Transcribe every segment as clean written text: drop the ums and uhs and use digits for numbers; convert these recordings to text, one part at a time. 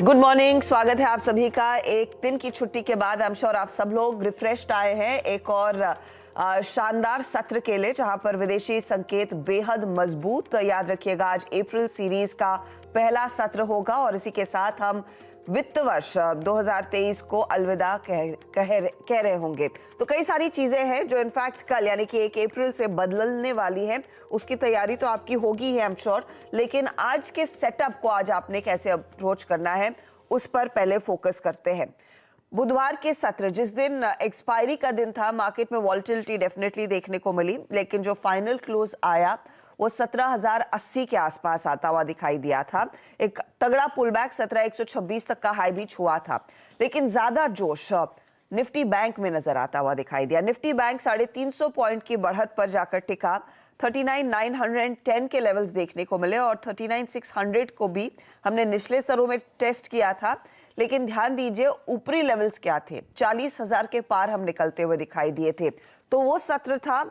Good morning, स्वागत है आप सभी का। एक दिन की छुट्टी के बाद आई एम श्योर आप सब लोग रिफ्रेश्ड आए हैं एक और शानदार सत्र के लिए, जहां पर विदेशी संकेत बेहद मजबूत। याद रखिएगा, आज अप्रैल सीरीज का पहला सत्र होगा और इसी के साथ हम वित्त वर्ष 2023 को अलविदा कह रहे होंगे। तो कई सारी चीजें हैं जो इनफैक्ट कल यानी कि 1 अप्रैल से बदलने वाली हैं। उसकी तैयारी तो आपकी होगी ही आई एम श्योर, लेकिन आज के सेटअप को आज आपने कैसे अप्रोच करना है उस पर पहले फोकस करते हैं। बुधवार के सत्र, जिस दिन एक्सपायरी का दिन था, मार्केट में वॉलेटिलिटी डेफिनेटली देखने को मिली, लेकिन जो फाइनल क्लोज आया वो 17,080 के आसपास आता हुआ दिखाई दिया था। एक तगड़ा पुलबैक 17,126 तक का हाई भी छुआ था, लेकिन ज्यादा जोश निफ्टी बैंक में नजर आता हुआ दिखाई दिया। निफ्टी बैंक 350 पॉइंट की बढ़त पर जाकर टिका। 39,910 के लेवल्स देखने को मिले और 39,600 को भी हमने निचले स्तरों में टेस्ट किया था, लेकिन ध्यान दीजिए ऊपरी लेवल्स क्या थे, 40,000 के पार हम निकलते हुए दिखाई दिए थे। तो वो सत्र था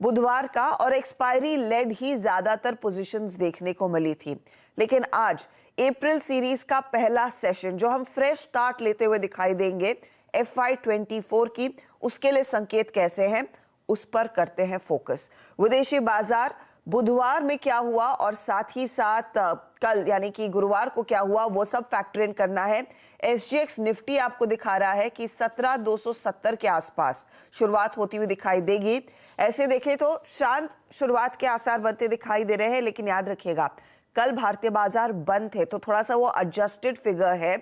बुधवार का और एक्सपायरी लेड ही ज्यादातर पोजीशंस देखने को मिली थी। लेकिन आज अप्रैल सीरीज का पहला सेशन जो हम फ्रेश स्टार्ट लेते हुए दिखाई देंगे FY24 की, उसके लिए संकेत कैसे हैं उस पर करते हैं फोकस। विदेशी बाजार बुधवार में क्या हुआ और साथ ही साथ कल यानी कि गुरुवार को क्या हुआ, वो सब फैक्टर इन करना है। SGX निफ्टी आपको दिखा रहा है कि 17,270 के आसपास शुरुआत होती हुई दिखाई देगी। ऐसे देखें तो शांत शुरुआत के आसार बनते दिखाई दे रहे हैं, लेकिन याद रखिएगा कल भारतीय बाजार बंद थे तो थोड़ा सा वो एडजस्टेड फिगर है।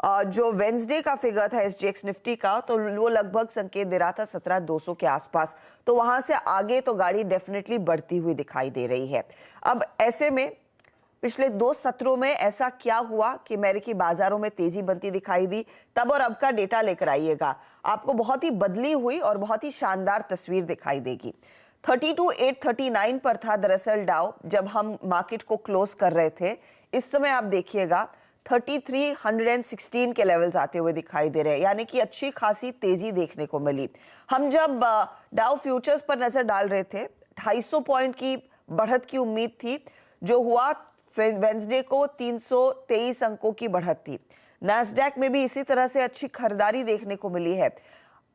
जो वेंसडे का फिगर था SGX निफ्टी का, तो वो लगभग संकेत दे रहा था 17,200 के आसपास। तो वहां से आगे तो गाड़ी डेफिनेटली बढ़ती हुई दिखाई दे रही है। अब ऐसे में पिछले 2 सत्रों में ऐसा क्या हुआ कि अमेरिकी बाजारों में तेजी बनती दिखाई दी, तब और अब का डेटा लेकर आइएगा, आपको बहुत ही बदली हुई और बहुत ही शानदार तस्वीर दिखाई देगी। 32,839 पर था दरअसल डाउ जब हम मार्केट को क्लोज कर रहे थे। इस समय आप देखिएगा 33,116 के लेवल्स आते हुए दिखाई दे रहे हैं, यानी कि अच्छी खासी तेजी देखने को मिली। हम जब डाउ फ्यूचर्स पर नजर डाल रहे थे, 250 पॉइंट की बढ़त की उम्मीद थी। जो हुआ वेंसडे को 323 अंकों की बढ़त थी। नैस्डैक में भी इसी तरह से अच्छी खरीदारी देखने को मिली है।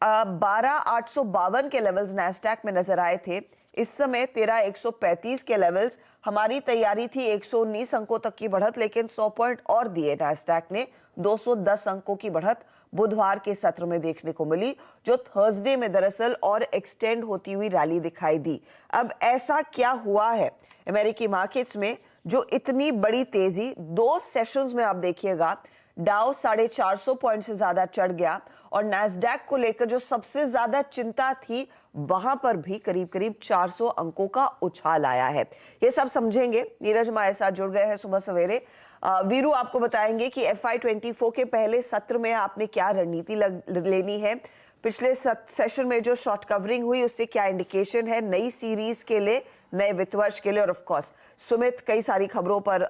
12,852 के लेवल्स नैस्डैक में नजर आए थे। इस समय 13,135 के लेवल्स। हमारी तैयारी थी 119 अंकों तक की बढ़त, लेकिन 100 पॉइंट और दिए नैस्डैक ने। 210 अंकों की बढ़त बुधवार के सत्र में देखने को मिली, जो थर्सडे में दरअसल और एक्सटेंड होती हुई रैली दिखाई दी। अब ऐसा क्या हुआ है अमेरिकी मार्केट्स में जो इतनी बड़ी तेजी 2 सेशंस में, आप देखिएगा डाउ 450 पॉइंट से ज्यादा चढ़ गया और नैस्डैक को लेकर जो सबसे ज्यादा चिंता थी वहां पर भी करीब करीब 400 अंकों का उछाल आया है। ये सब समझेंगे, नीरज हमारे साथ जुड़ गए हैं सुबह सवेरे। वीरू आपको बताएंगे कि FY24 के पहले सत्र में आपने क्या रणनीति लेनी है, पिछले सेशन में जो शॉर्ट कवरिंग हुई उससे क्या इंडिकेशन है नई सीरीज के लिए, नए वित्त वर्ष के लिए, और ऑफ कोर्स सुमित कई सारी खबरों पर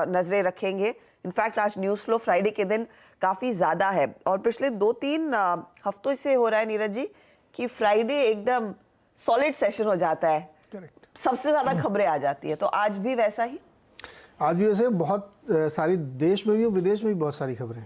नजरें रखेंगे। इनफैक्ट आज न्यूज फ्लो फ्राइडे के दिन काफी ज्यादा है और पिछले 2-3 हफ्तों से हो रहा है नीरज जी कि फ्राइडे एकदम सॉलिड सेशन हो जाता है। करेक्ट, सबसे ज्यादा खबरें आ जाती है। तो आज भी वैसा ही, आज भी वैसे बहुत सारी देश में भी और विदेश में भी बहुत सारी खबरें।